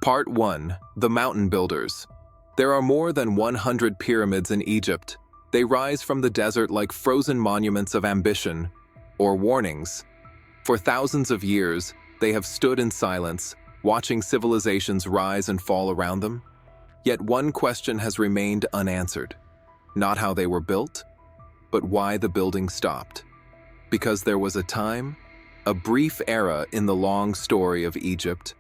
Part 1. The Mountain Builders. There are more than 100 pyramids in Egypt. They rise from the desert like frozen monuments of ambition, or warnings. For thousands of years, they have stood in silence, watching civilizations rise and fall around them. Yet one question has remained unanswered. Not how they were built, but why the building stopped. Because there was a time, a brief era in the long story of Egypt,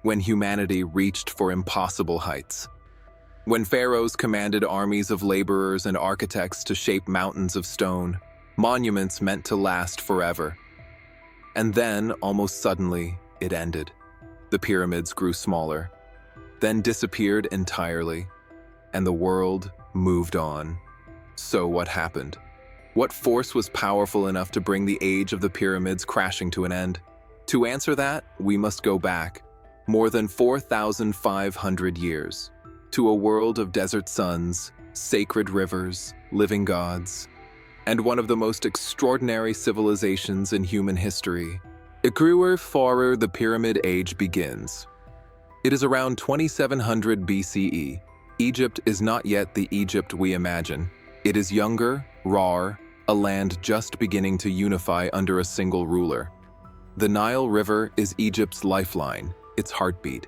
when humanity reached for impossible heights. When pharaohs commanded armies of laborers and architects to shape mountains of stone, monuments meant to last forever. And then, almost suddenly, it ended. The pyramids grew smaller, then disappeared entirely, and the world moved on. So what happened? What force was powerful enough to bring the age of the pyramids crashing to an end? To answer that, we must go back more than 4,500 years, to a world of desert suns, sacred rivers, living gods, and one of the most extraordinary civilizations in human history. Before the Pyramid Age begins. It is around 2700 BCE. Egypt is not yet the Egypt we imagine. It is younger, rawer, a land just beginning to unify under a single ruler. The Nile River is Egypt's lifeline, its heartbeat.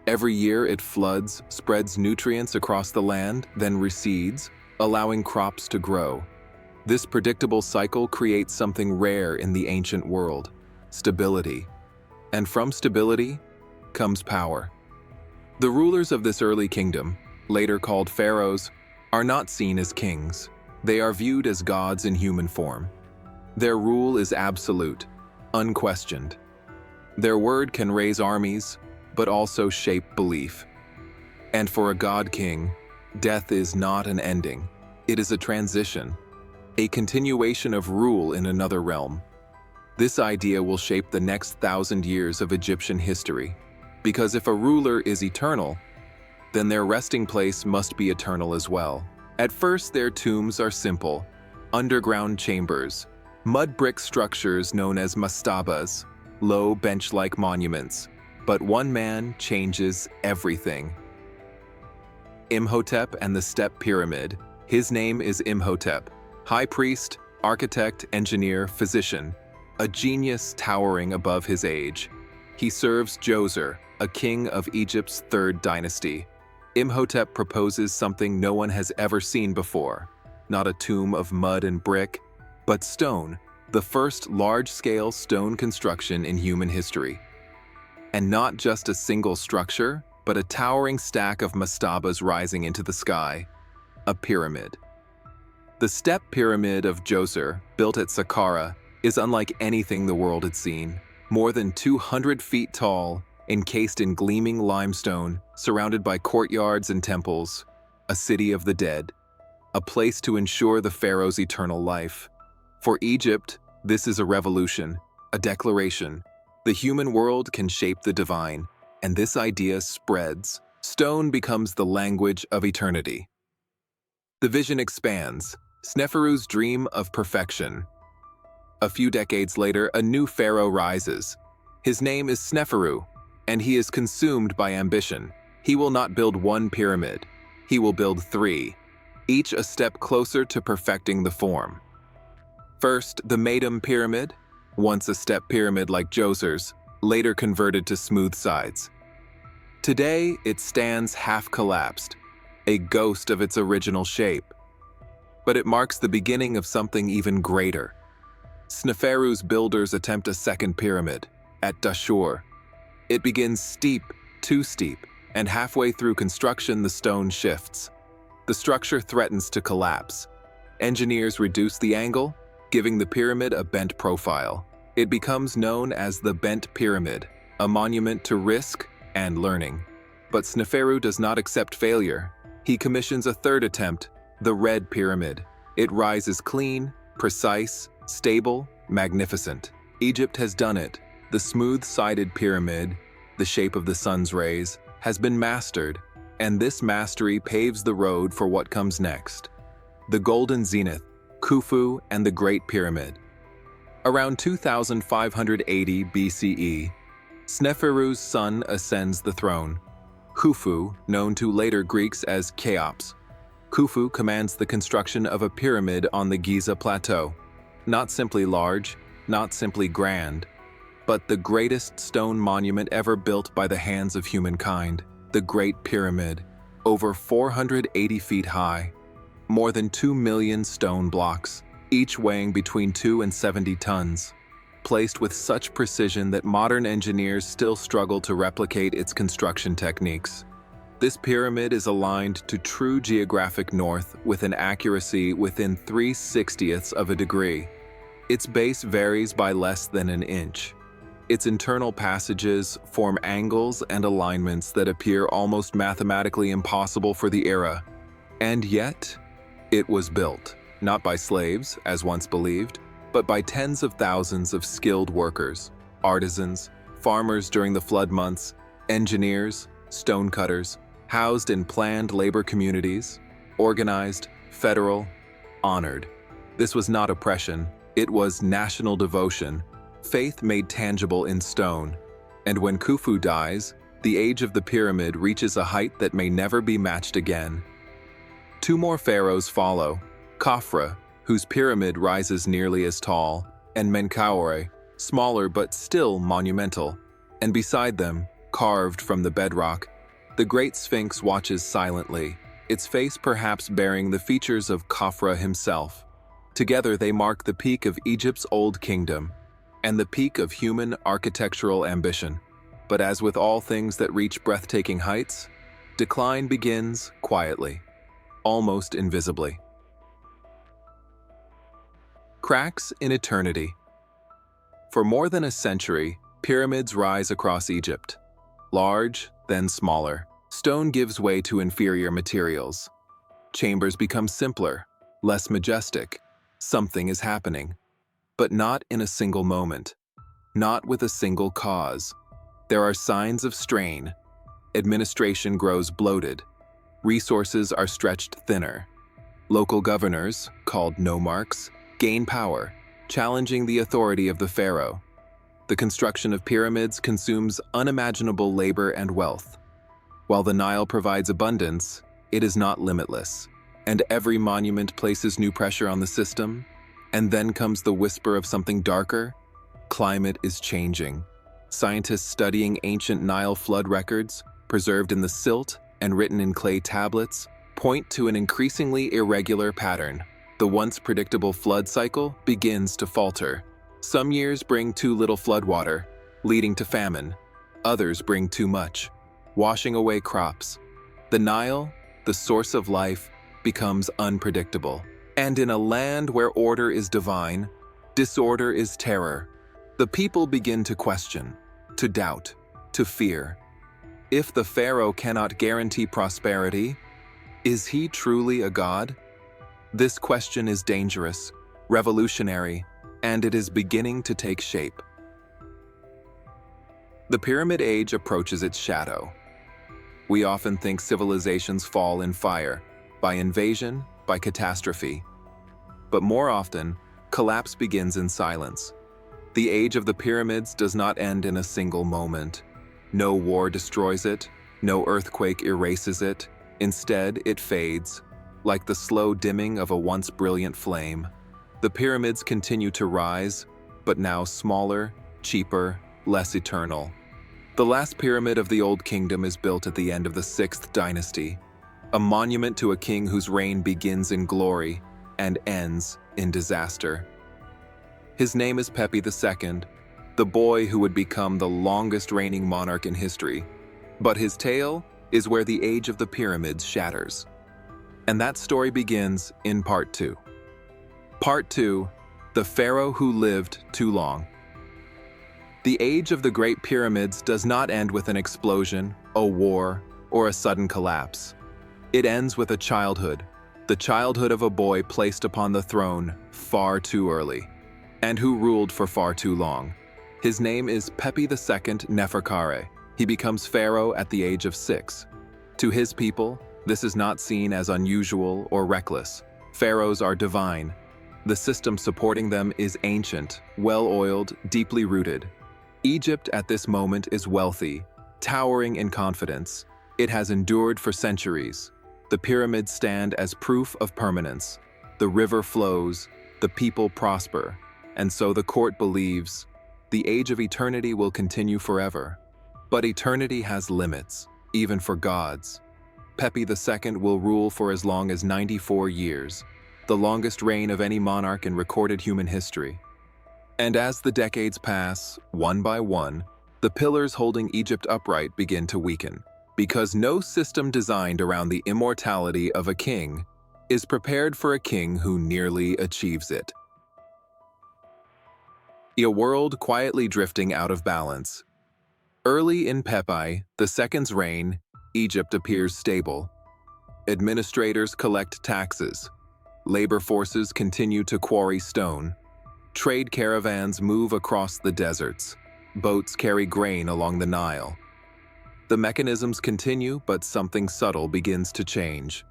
Every year it floods, spreads nutrients across the land, then recedes, allowing crops to grow. This predictable cycle creates something rare in the ancient world: stability. And from stability comes power. The rulers of this early kingdom, later called pharaohs, are not seen as kings. They are viewed as gods in human form. Their rule is absolute, unquestioned. Their word can raise armies, but also shape belief. And for a god-king, death is not an ending. It is a transition, a continuation of rule in another realm. This idea will shape the next 1,000 years of Egyptian history, because if a ruler is eternal, then their resting place must be eternal as well. At first, their tombs are simple, underground chambers, mud brick structures known as mastabas, low bench-like monuments. But one man changes everything. Imhotep and the Step Pyramid. His name is Imhotep, high priest, architect, engineer, physician, a genius towering above his age. He serves Djoser, a king of Egypt's third dynasty. Imhotep proposes something no one has ever seen before. Not a tomb of mud and brick, but stone, the first large-scale stone construction in human history. And not just a single structure, but a towering stack of mastabas rising into the sky, a pyramid. The Step Pyramid of Djoser, built at Saqqara, is unlike anything the world had seen. More than 200 feet tall, encased in gleaming limestone, surrounded by courtyards and temples, a city of the dead, a place to ensure the pharaoh's eternal life. For Egypt, this is a revolution, a declaration. The human world can shape the divine, and this idea spreads. Stone becomes the language of eternity. The vision expands, Sneferu's dream of perfection. A few decades later, a new pharaoh rises. His name is Sneferu, and he is consumed by ambition. He will not build one pyramid. He will build 3, each a step closer to perfecting the form. First, the Medum Pyramid, once a step pyramid like Djoser's, later converted to smooth sides. Today, it stands half-collapsed, a ghost of its original shape. But it marks the beginning of something even greater. Sneferu's builders attempt a second pyramid, at Dashur. It begins steep, too steep, and halfway through construction the stone shifts. The structure threatens to collapse. Engineers reduce the angle, giving the pyramid a bent profile. It becomes known as the Bent Pyramid, a monument to risk and learning. But Sneferu does not accept failure. He commissions a third attempt, the Red Pyramid. It rises clean, precise, stable, magnificent. Egypt has done it. The smooth-sided pyramid, the shape of the sun's rays, has been mastered, and this mastery paves the road for what comes next. The Golden Zenith, Khufu, and the Great Pyramid. Around 2580 BCE, Sneferu's son ascends the throne. Khufu, known to later Greeks as Cheops. Khufu commands the construction of a pyramid on the Giza Plateau. Not simply large, not simply grand, but the greatest stone monument ever built by the hands of humankind, the Great Pyramid, over 480 feet high, more than 2 million stone blocks, each weighing between 2 and 70 tons, placed with such precision that modern engineers still struggle to replicate its construction techniques. This pyramid is aligned to true geographic north with an accuracy within 3/60ths of a degree. Its base varies by less than an inch. Its internal passages form angles and alignments that appear almost mathematically impossible for the era. And yet, it was built, not by slaves, as once believed, but by tens of thousands of skilled workers, artisans, farmers during the flood months, engineers, stonecutters, housed in planned labor communities, organized, federal, honored. This was not oppression, it was national devotion, faith made tangible in stone. And when Khufu dies, the age of the pyramid reaches a height that may never be matched again. 2 more pharaohs follow, Khafre, whose pyramid rises nearly as tall, and Menkaure, smaller but still monumental. And beside them, carved from the bedrock, the Great Sphinx watches silently, its face perhaps bearing the features of Khafre himself. Together they mark the peak of Egypt's Old Kingdom, and the peak of human architectural ambition. But as with all things that reach breathtaking heights, decline begins quietly, almost invisibly. Cracks in eternity. For more than a century, pyramids rise across Egypt. Large, then smaller. Stone gives way to inferior materials. Chambers become simpler, less majestic. Something is happening. But not in a single moment. Not with a single cause. There are signs of strain. Administration grows bloated. Resources are stretched thinner. Local governors, called nomarchs, gain power, challenging the authority of the pharaoh. The construction of pyramids consumes unimaginable labor and wealth. While the Nile provides abundance, it is not limitless, and every monument places new pressure on the system. And then comes the whisper of something darker. Climate is changing. Scientists studying ancient Nile flood records, preserved in the silt and written in clay tablets, point to an increasingly irregular pattern. The once predictable flood cycle begins to falter. Some years bring too little floodwater, leading to famine. Others bring too much, washing away crops. The Nile, the source of life, becomes unpredictable. And in a land where order is divine, disorder is terror. The people begin to question, to doubt, to fear. If the pharaoh cannot guarantee prosperity, is he truly a god? This question is dangerous, revolutionary, and it is beginning to take shape. The Pyramid Age approaches its shadow. We often think civilizations fall in fire, by invasion, by catastrophe. But more often, collapse begins in silence. The age of the pyramids does not end in a single moment. No war destroys it, no earthquake erases it. Instead, it fades, like the slow dimming of a once brilliant flame. The pyramids continue to rise, but now smaller, cheaper, less eternal. The last pyramid of the Old Kingdom is built at the end of the 6th dynasty, a monument to a king whose reign begins in glory and ends in disaster. His name is Pepi II, the boy who would become the longest reigning monarch in history. But his tale is where the age of the pyramids shatters. And that story begins in Part 2. Part 2, The Pharaoh Who Lived Too Long. The age of the Great Pyramids does not end with an explosion, a war, or a sudden collapse. It ends with a childhood, the childhood of a boy placed upon the throne far too early, and who ruled for far too long. His name is Pepi II Neferkare. He becomes pharaoh at the age of 6. To his people, this is not seen as unusual or reckless. Pharaohs are divine. The system supporting them is ancient, well-oiled, deeply rooted. Egypt at this moment is wealthy, towering in confidence. It has endured for centuries. The pyramids stand as proof of permanence. The river flows, the people prosper, and so the court believes the age of eternity will continue forever. But eternity has limits, even for gods. Pepi II will rule for as long as 94 years, the longest reign of any monarch in recorded human history. And as the decades pass, one by one, the pillars holding Egypt upright begin to weaken, because no system designed around the immortality of a king is prepared for a king who nearly achieves it. A world quietly drifting out of balance. Early in Pepi II's reign, Egypt appears stable. Administrators collect taxes. Labor forces continue to quarry stone. Trade caravans move across the deserts. Boats carry grain along the Nile. The mechanisms continue, but something subtle begins to change.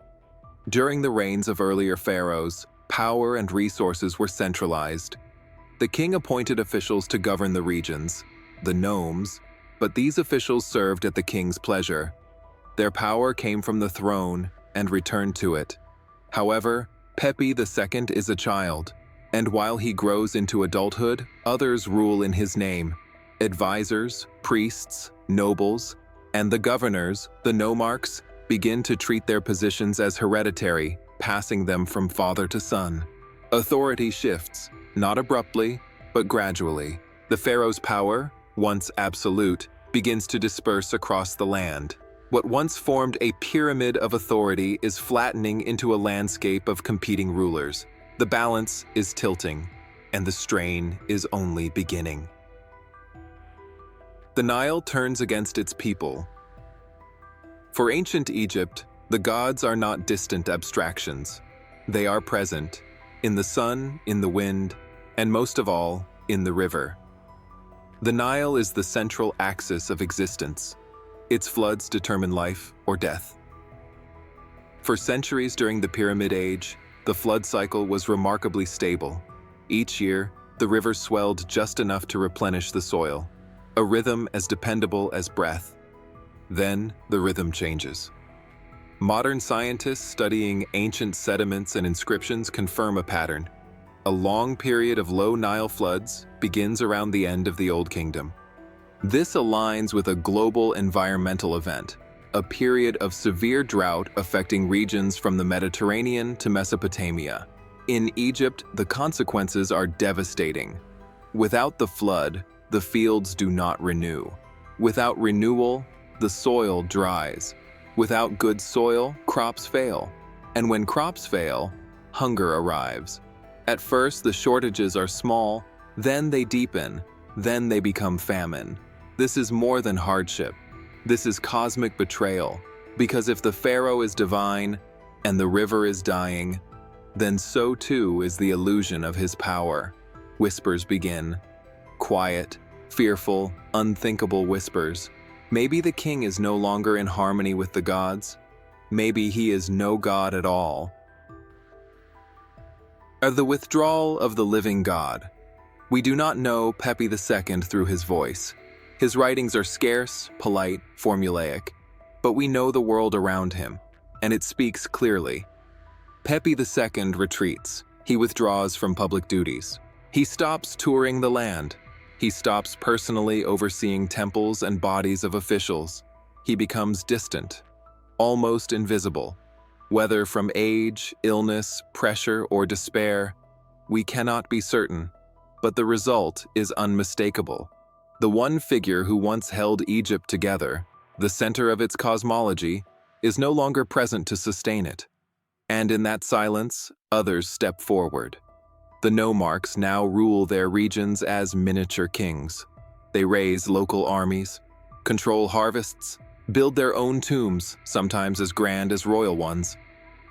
During the reigns of earlier pharaohs, power and resources were centralized. The king appointed officials to govern the regions, the nomes, but these officials served at the king's pleasure. Their power came from the throne and returned to it. However, Pepi II is a child, and while he grows into adulthood, others rule in his name. Advisors, priests, nobles, and the governors, the nomarchs, begin to treat their positions as hereditary, passing them from father to son. Authority shifts, not abruptly, but gradually. The pharaoh's power, once absolute, begins to disperse across the land. What once formed a pyramid of authority is flattening into a landscape of competing rulers. The balance is tilting, and the strain is only beginning. The Nile turns against its people. For ancient Egypt, the gods are not distant abstractions. They are present, in the sun, in the wind, and most of all, in the river. The Nile is the central axis of existence. Its floods determine life or death. For centuries during the Pyramid Age, the flood cycle was remarkably stable. Each year, the river swelled just enough to replenish the soil, a rhythm as dependable as breath. Then, the rhythm changes. Modern scientists studying ancient sediments and inscriptions confirm a pattern. A long period of low Nile floods begins around the end of the Old Kingdom. This aligns with a global environmental event, a period of severe drought affecting regions from the Mediterranean to Mesopotamia. In Egypt, the consequences are devastating. Without the flood, the fields do not renew. Without renewal, the soil dries. Without good soil, crops fail. And when crops fail, hunger arrives. At first, the shortages are small, then they deepen, then they become famine. This is more than hardship. This is cosmic betrayal, because if the pharaoh is divine and the river is dying, then so too is the illusion of his power. Whispers begin. Quiet, fearful, unthinkable whispers. Maybe the king is no longer in harmony with the gods. Maybe he is no god at all. The withdrawal of the living God. We do not know Pepi II through his voice. His writings are scarce, polite, formulaic, but we know the world around him, and it speaks clearly. Pepi II retreats. He withdraws from public duties. He stops touring the land. He stops personally overseeing temples and bodies of officials. He becomes distant, almost invisible. Whether from age, illness, pressure, or despair, we cannot be certain, but the result is unmistakable. The one figure who once held Egypt together, the center of its cosmology, is no longer present to sustain it. And in that silence, others step forward. The nomarchs now rule their regions as miniature kings. They raise local armies, control harvests, build their own tombs, sometimes as grand as royal ones.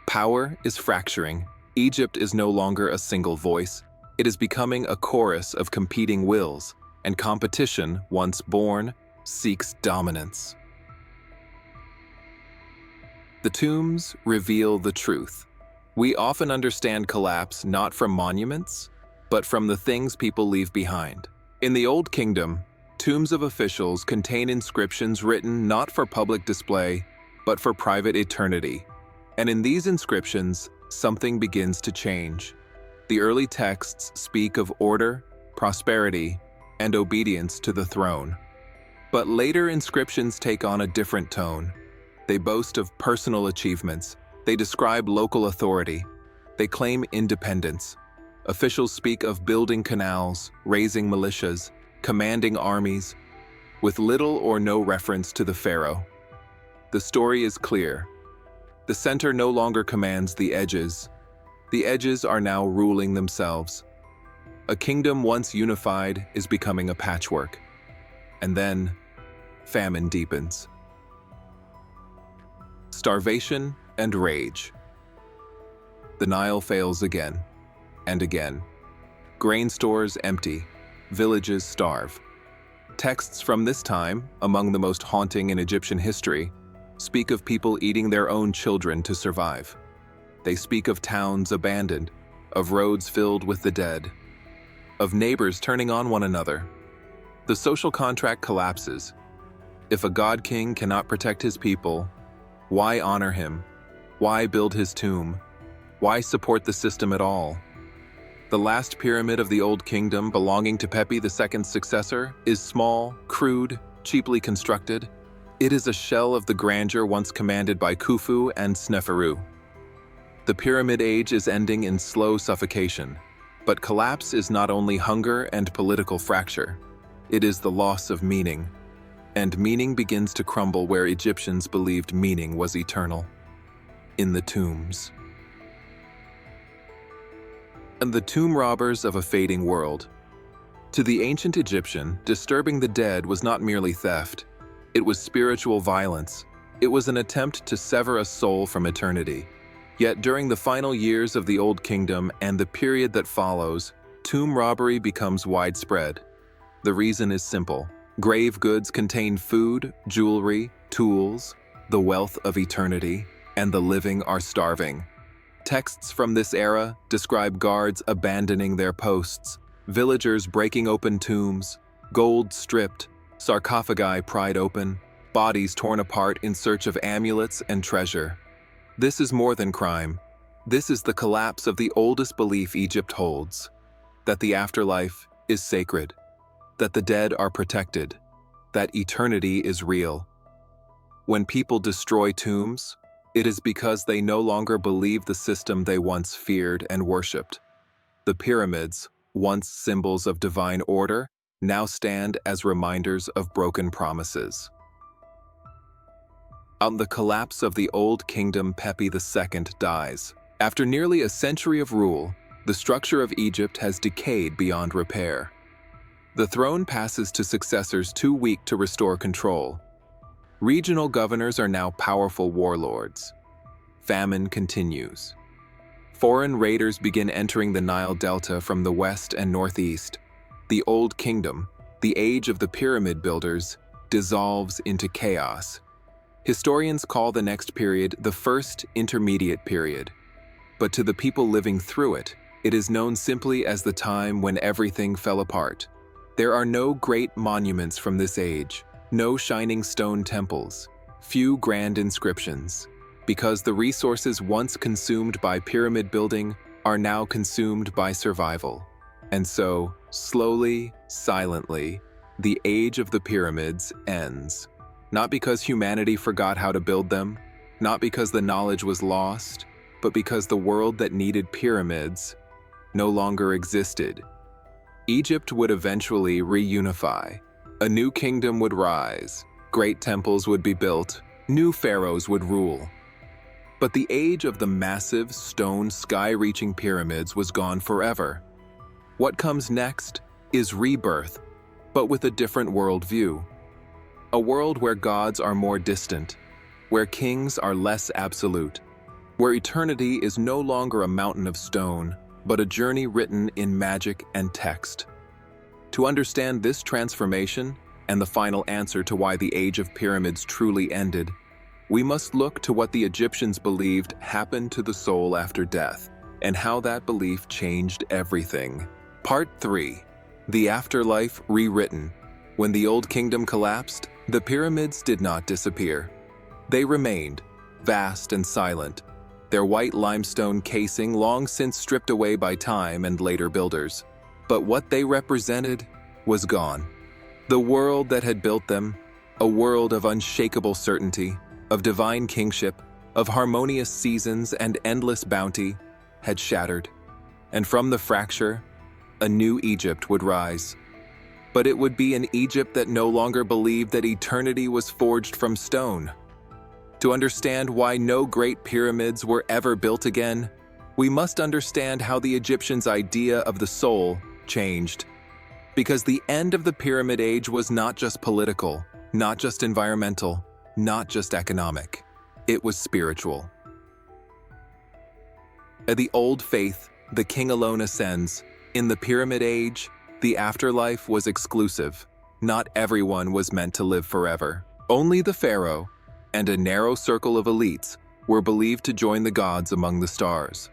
Power is fracturing. Egypt is no longer a single voice. It is becoming a chorus of competing wills, and competition, once born, seeks dominance. The tombs reveal the truth. We often understand collapse not from monuments, but from the things people leave behind. In the Old Kingdom, tombs of officials contain inscriptions written not for public display, but for private eternity. And in these inscriptions, something begins to change. The early texts speak of order, prosperity, and obedience to the throne. But later inscriptions take on a different tone. They boast of personal achievements. They describe local authority. They claim independence. Officials speak of building canals, raising militias, commanding armies, with little or no reference to the pharaoh. The story is clear. The center no longer commands the edges. The edges are now ruling themselves. A kingdom once unified is becoming a patchwork. And then, famine deepens. Starvation and rage. The Nile fails again and again. Grain stores empty, villages starve. Texts from this time, among the most haunting in Egyptian history, speak of people eating their own children to survive. They speak of towns abandoned, of roads filled with the dead, of neighbors turning on one another. The social contract collapses. If a god-king cannot protect his people, why honor him? Why build his tomb? Why support the system at all? The last pyramid of the Old Kingdom, belonging to Pepi II's successor, is small, crude, cheaply constructed. It is a shell of the grandeur once commanded by Khufu and Sneferu. The Pyramid Age is ending in slow suffocation, but collapse is not only hunger and political fracture, it is the loss of meaning. And meaning begins to crumble where Egyptians believed meaning was eternal. In the tombs. And the tomb robbers of a fading world. To the ancient Egyptian, disturbing the dead was not merely theft. It was spiritual violence. It was an attempt to sever a soul from eternity. Yet during the final years of the Old Kingdom and the period that follows, tomb robbery becomes widespread. The reason is simple. Grave goods contain food, jewelry, tools, the wealth of eternity, and the living are starving. Texts from this era describe guards abandoning their posts, villagers breaking open tombs, gold stripped, sarcophagi pried open, bodies torn apart in search of amulets and treasure. This is more than crime. This is the collapse of the oldest belief Egypt holds, that the afterlife is sacred, that the dead are protected, that eternity is real. When people destroy tombs, it is because they no longer believe the system they once feared and worshipped. The pyramids, once symbols of divine order, now stand as reminders of broken promises. On the collapse of the Old Kingdom, Pepi II dies. After nearly a century of rule, the structure of Egypt has decayed beyond repair. The throne passes to successors too weak to restore control. Regional governors are now powerful warlords. Famine continues. Foreign raiders begin entering the Nile Delta from the west and northeast. The Old Kingdom, the age of the pyramid builders, dissolves into chaos. Historians call the next period the First Intermediate Period. But to the people living through it, it is known simply as the time when everything fell apart. There are no great monuments from this age, no shining stone temples, few grand inscriptions, because the resources once consumed by pyramid building are now consumed by survival. And so, slowly, silently, the age of the pyramids ends. Not because humanity forgot how to build them, not because the knowledge was lost, but because the world that needed pyramids no longer existed. Egypt would eventually reunify. A new kingdom would rise, great temples would be built, new pharaohs would rule. But the age of the massive, stone, sky-reaching pyramids was gone forever. What comes next is rebirth, but with a different worldview. A world where gods are more distant, where kings are less absolute, where eternity is no longer a mountain of stone, but a journey written in magic and text. To understand this transformation and the final answer to why the age of pyramids truly ended, we must look to what the Egyptians believed happened to the soul after death, and how that belief changed everything. Part 3. The Afterlife Rewritten. When the Old Kingdom collapsed, the pyramids did not disappear. They remained, vast and silent, their white limestone casing long since stripped away by time and later builders. But what they represented was gone. The world that had built them, a world of unshakable certainty, of divine kingship, of harmonious seasons and endless bounty, had shattered. And from the fracture, a new Egypt would rise. But it would be an Egypt that no longer believed that eternity was forged from stone. To understand why no great pyramids were ever built again, we must understand how the Egyptians' idea of the soul changed. Because the end of the Pyramid Age was not just political, not just environmental, not just economic. It was spiritual. At the old faith, the king alone ascends. In the Pyramid Age, the afterlife was exclusive. Not everyone was meant to live forever. Only the pharaoh and a narrow circle of elites were believed to join the gods among the stars.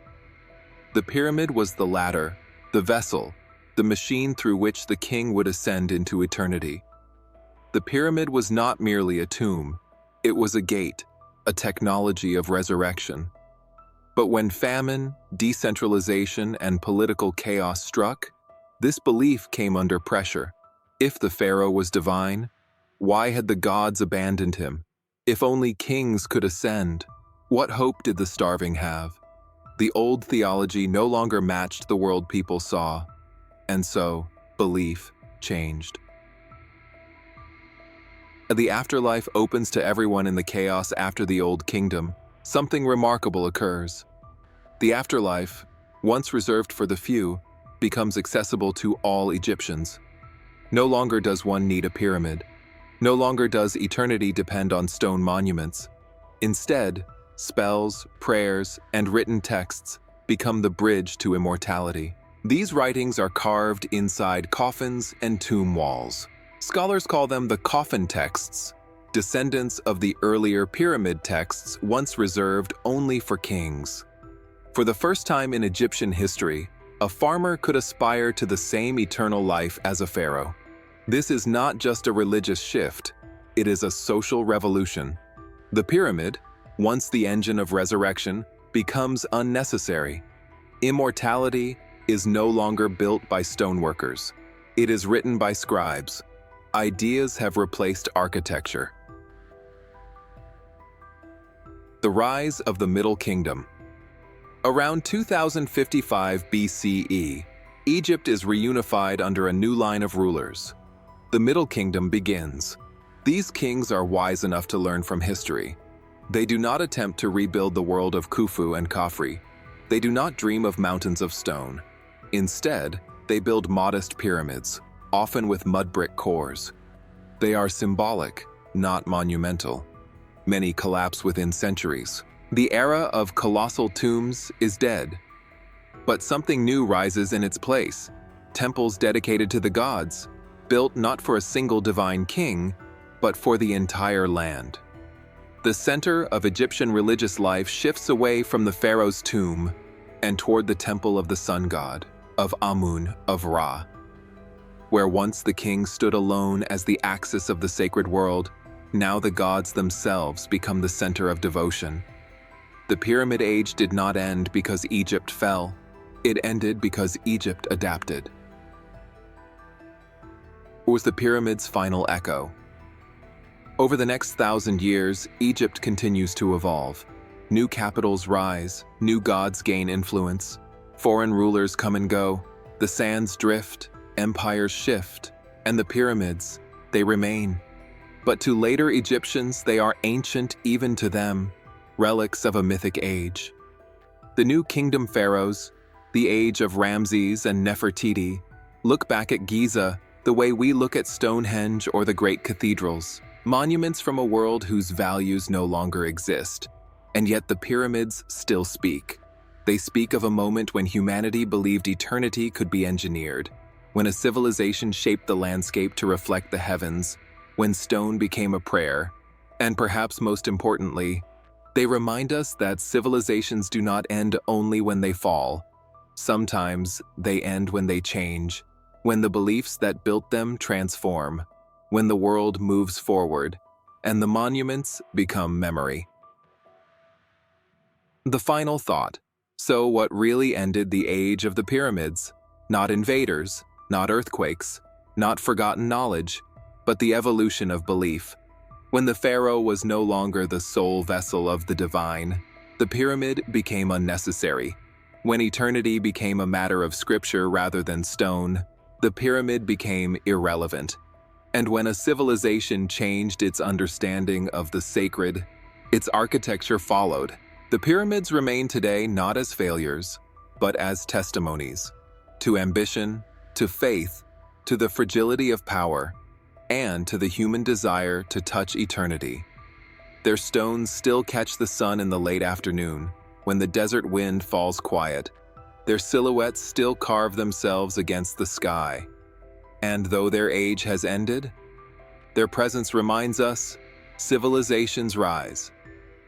The pyramid was the ladder, the vessel, the machine through which the king would ascend into eternity. The pyramid was not merely a tomb, it was a gate, a technology of resurrection. But when famine, decentralization, and political chaos struck, this belief came under pressure. If the pharaoh was divine, why had the gods abandoned him? If only kings could ascend, what hope did the starving have? The old theology no longer matched the world people saw, and so belief changed. The afterlife opens to everyone in the chaos after the old kingdom. Something remarkable occurs. The afterlife, once reserved for the few, becomes accessible to all Egyptians. No longer does one need a pyramid. No longer does eternity depend on stone monuments. Instead, spells, prayers, and written texts become the bridge to immortality. These writings are carved inside coffins and tomb walls. Scholars call them the coffin texts, descendants of the earlier pyramid texts once reserved only for kings. For the first time in Egyptian history, a farmer could aspire to the same eternal life as a pharaoh. This is not just a religious shift, it is a social revolution. The pyramid, once the engine of resurrection, becomes unnecessary. Immortality is no longer built by stoneworkers. It is written by scribes. Ideas have replaced architecture. The rise of the Middle Kingdom. Around 2055 BCE, Egypt is reunified under a new line of rulers. The Middle Kingdom begins. These kings are wise enough to learn from history. They do not attempt to rebuild the world of Khufu and Khafre. They do not dream of mountains of stone. Instead, they build modest pyramids, often with mud brick cores. They are symbolic, not monumental. Many collapse within centuries. The era of colossal tombs is dead. But something new rises in its place. Temples dedicated to the gods, built not for a single divine king, but for the entire land. The center of Egyptian religious life shifts away from the pharaoh's tomb and toward the temple of the sun god, of Amun, of Ra. Where once the king stood alone as the axis of the sacred world, now the gods themselves become the center of devotion. The Pyramid Age did not end because Egypt fell. It ended because Egypt adapted. Was the pyramid's final echo. Over the next 1,000 years, Egypt continues to evolve. New capitals rise, new gods gain influence, foreign rulers come and go, the sands drift, empires shift, and the pyramids, they remain. But to later Egyptians, they are ancient even to them, relics of a mythic age. The new kingdom pharaohs, the age of Ramses and Nefertiti, look back at Giza the way we look at Stonehenge or the great cathedrals, monuments from a world whose values no longer exist. And yet the pyramids still speak. They speak of a moment when humanity believed eternity could be engineered, when a civilization shaped the landscape to reflect the heavens, when stone became a prayer, and perhaps most importantly, they remind us that civilizations do not end only when they fall. Sometimes they end when they change, when the beliefs that built them transform, when the world moves forward, and the monuments become memory. The final thought. So what really ended the age of the pyramids? Not invaders, not earthquakes, not forgotten knowledge, but the evolution of belief. When the pharaoh was no longer the sole vessel of the divine, the pyramid became unnecessary. When eternity became a matter of scripture rather than stone, the pyramid became irrelevant. And when a civilization changed its understanding of the sacred, its architecture followed. The pyramids remain today not as failures, but as testimonies to ambition, to faith, to the fragility of power, and to the human desire to touch eternity. Their stones still catch the sun in the late afternoon, when the desert wind falls quiet. Their silhouettes still carve themselves against the sky. And though their age has ended, their presence reminds us, civilizations rise,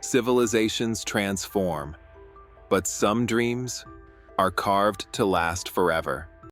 civilizations transform, but some dreams are carved to last forever.